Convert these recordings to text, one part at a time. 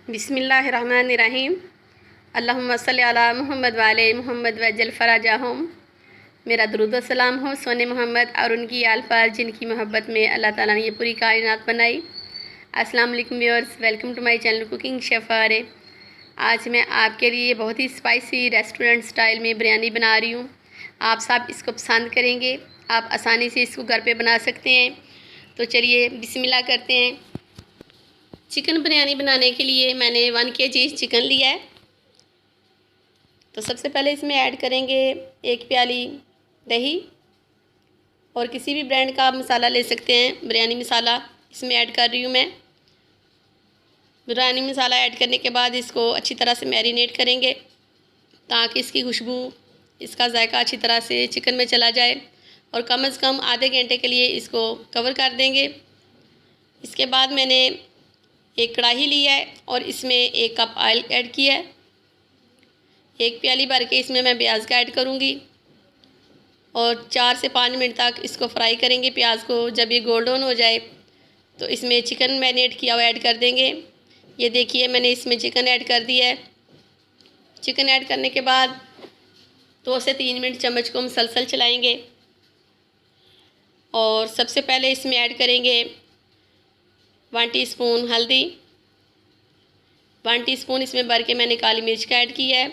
बिस्मिल्लाहिर्रहमानिर्रहीम। अल्लाहुम्मा सल्ली अला मुहम्मद व आले मुहम्मद वजल फ़राजाहुम। मेरा दुरूद व सलाम हो सोने मोहम्मद और उनकी आल पर जिनकी मोहब्बत में अल्लाह ताला ने ये पूरी कायनात बनाई। अस्सलाम वालेकुम viewers, welcome to my channel cooking chef आरे। आज मैं आपके लिए बहुत ही स्पाइसी रेस्टोरेंट स्टाइल में बिरयानी बना रही हूँ। आप सब इसको पसंद करेंगे। आप आसानी से इसको घर पे बना सकते हैं। तो चलिए बिस्मिल्लाह करते हैं। चिकन बिरयानी बनाने के लिए मैंने 1 kg चिकन लिया है। तो सबसे पहले इसमें ऐड करेंगे 1 प्याली दही, और किसी भी ब्रांड का आप मसाला ले सकते हैं। बिरयानी मसाला इसमें ऐड कर रही हूँ मैं। बिरयानी मसाला ऐड करने के बाद इसको अच्छी तरह से मैरिनेट करेंगे ताकि इसकी खुशबू, इसका जायका अच्छी तरह से चिकन में चला जाए, और कम से कम आधे घंटे के लिए इसको कवर कर देंगे। इसके बाद मैंने एक कढ़ाई ली है और इसमें 1 कप ऑयल ऐड किया है। 1 प्याली भर के इसमें मैं प्याज का ऐड करूँगी और 4 से 5 मिनट तक इसको फ्राई करेंगे प्याज को। जब ये गोल्डन हो जाए तो इसमें चिकन मैरिनेट किया हुआ ऐड कर देंगे। ये देखिए मैंने इसमें चिकन ऐड कर दिया है। चिकन ऐड करने के बाद 2 से 3 मिनट चम्मच को मुसलसल चलाएँगे, और सबसे पहले इसमें ऐड करेंगे 1 टीस्पून हल्दी, 1 टीस्पून इसमें भर के मैंने काली मिर्च का ऐड किया है,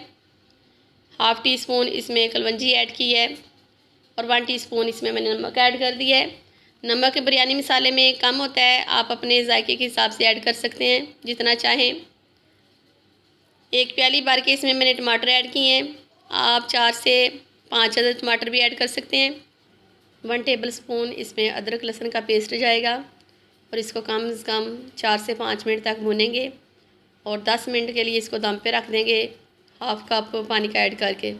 ½ टीस्पून इसमें कलवंजी ऐड की है, और 1 टीस्पून इसमें मैंने नमक ऐड कर दिया है। नमक बिरयानी मसाले में कम होता है, आप अपने जायके के हिसाब से ऐड कर सकते हैं जितना चाहें। 1 प्याली भर के इसमें मैंने टमाटर ऐड किए हैं। आप 4 से 5 अदद टमाटर भी ऐड कर सकते हैं। 1 टेबल स्पून इसमें अदरक लहसुन का पेस्ट जाएगा, और इसको कम से कम 4 से 5 मिनट तक भूनेंगे, और 10 मिनट के लिए इसको दम पे रख देंगे ½ कप पानी का ऐड करके।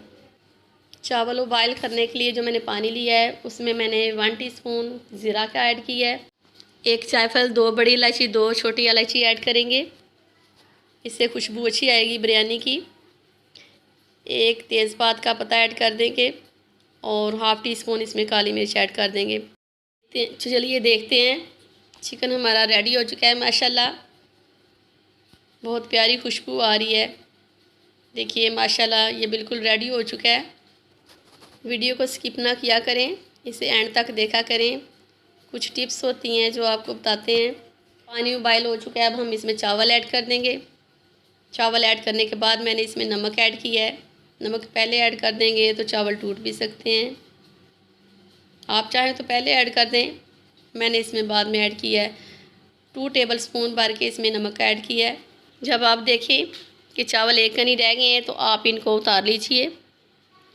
चावल उबाइल करने के लिए जो मैंने पानी लिया है उसमें मैंने 1 टीस्पून ज़ीरा का ऐड किया है। 1 जायफल, 2 बड़ी इलायची, 2 छोटी इलायची ऐड करेंगे, इससे खुशबू अच्छी आएगी बिरयानी की। 1 तेज़पात का पत्ता ऐड कर देंगे, और ½ टीस्पून इसमें काली मिर्च ऐड कर देंगे। चलिए देखते हैं। चिकन हमारा रेडी हो चुका है माशाल्लाह। बहुत प्यारी खुशबू आ रही है। देखिए माशाल्लाह ये बिल्कुल रेडी हो चुका है। वीडियो को स्किप ना किया करें, इसे एंड तक देखा करें। कुछ टिप्स होती हैं जो आपको बताते हैं। पानी उबाइल हो चुका है, अब हम इसमें चावल ऐड कर देंगे। चावल ऐड करने के बाद मैंने इसमें नमक ऐड किया है। नमक पहले ऐड कर देंगे तो चावल टूट भी सकते हैं। आप चाहें तो पहले ऐड कर दें, मैंने इसमें बाद में ऐड किया है। 2 टेबल स्पून भर के इसमें नमक ऐड किया है। जब आप देखें कि चावल एक कनी रह गए हैं तो आप इनको उतार लीजिए,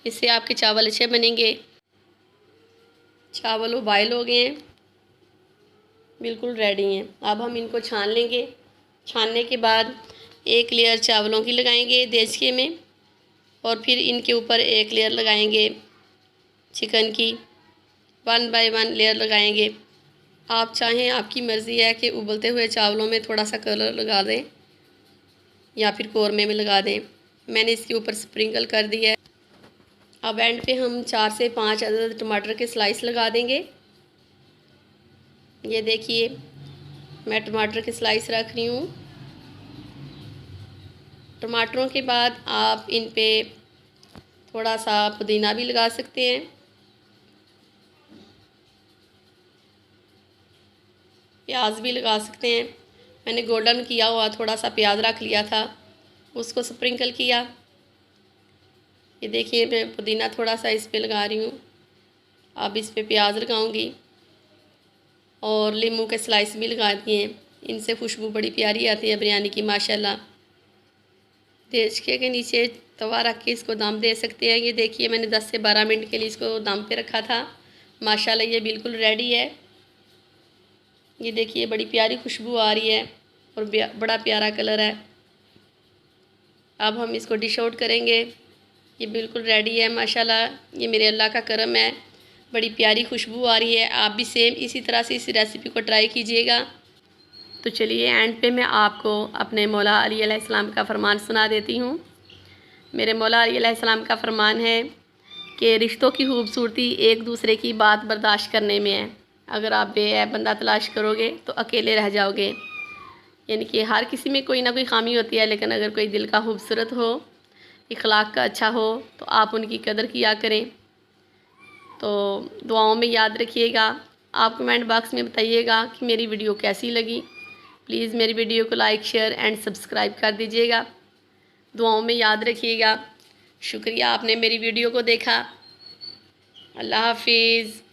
इससे आपके चावल अच्छे बनेंगे। चावल उबाइल हो गए हैं, बिल्कुल रेडी हैं। अब हम इनको छान लेंगे। छानने के बाद 1 लेयर चावलों की लगाएंगे देचके में, और फिर इनके ऊपर 1 लेयर लगाएंगे चिकन की। 1 बाय 1 लेयर लगाएंगे। आप चाहें, आपकी मर्ज़ी है कि उबलते हुए चावलों में थोड़ा सा कलर लगा दें या फिर कौरमे में लगा दें। मैंने इसके ऊपर स्प्रिंकल कर दिया है। अब एंड पे हम 4 से 5 अदद टमाटर के स्लाइस लगा देंगे। ये देखिए मैं टमाटर के स्लाइस रख रही हूँ। टमाटरों के बाद आप इन पे थोड़ा सा पुदीना भी लगा सकते हैं। प्याज भी लगा सकते हैं। मैंने गोल्डन किया हुआ थोड़ा सा प्याज रख लिया था, उसको स्प्रिंकल किया। ये देखिए मैं पुदीना थोड़ा सा इस पे लगा रही हूँ। अब इस पे प्याज लगाऊंगी, और नींबू के स्लाइस भी लगा दिए हैं। इनसे खुशबू बड़ी प्यारी आती है बिरयानी की माशाल्लाह। देचके के नीचे तवा रख के इसको दम दे सकते हैं। ये देखिए मैंने 10 से 12 मिनट के लिए इसको दम पे रखा था। माशाल्लाह ये बिल्कुल रेडी है। ये देखिए बड़ी प्यारी खुशबू आ रही है, और बड़ा प्यारा कलर है। अब हम इसको डिश आउट करेंगे। ये बिल्कुल रेडी है माशाल्लाह। ये मेरे अल्लाह का करम है, बड़ी प्यारी खुशबू आ रही है। आप भी सेम इसी तरह से इस रेसिपी को ट्राई कीजिएगा। तो चलिए एंड पे मैं आपको अपने मौला अली अलैहिस्सलाम का फरमान सुना देती हूँ। मेरे मौला अली अलैहिस्सलाम का फरमान है कि रिश्तों की खूबसूरती एक दूसरे की बात बर्दाश्त करने में है। अगर आप बेऐब बंदा तलाश करोगे तो अकेले रह जाओगे। यानी कि हर किसी में कोई ना कोई ख़ामी होती है, लेकिन अगर कोई दिल का खूबसूरत हो, इखलाक का अच्छा हो, तो आप उनकी कदर किया करें। तो दुआओं में याद रखिएगा। आप कमेंट बॉक्स में बताइएगा कि मेरी वीडियो कैसी लगी। प्लीज़ मेरी वीडियो को लाइक, शेयर एंड सब्सक्राइब कर दीजिएगा। दुआओं में याद रखिएगा। शुक्रिया आपने मेरी वीडियो को देखा। अल्लाह हाफिज़।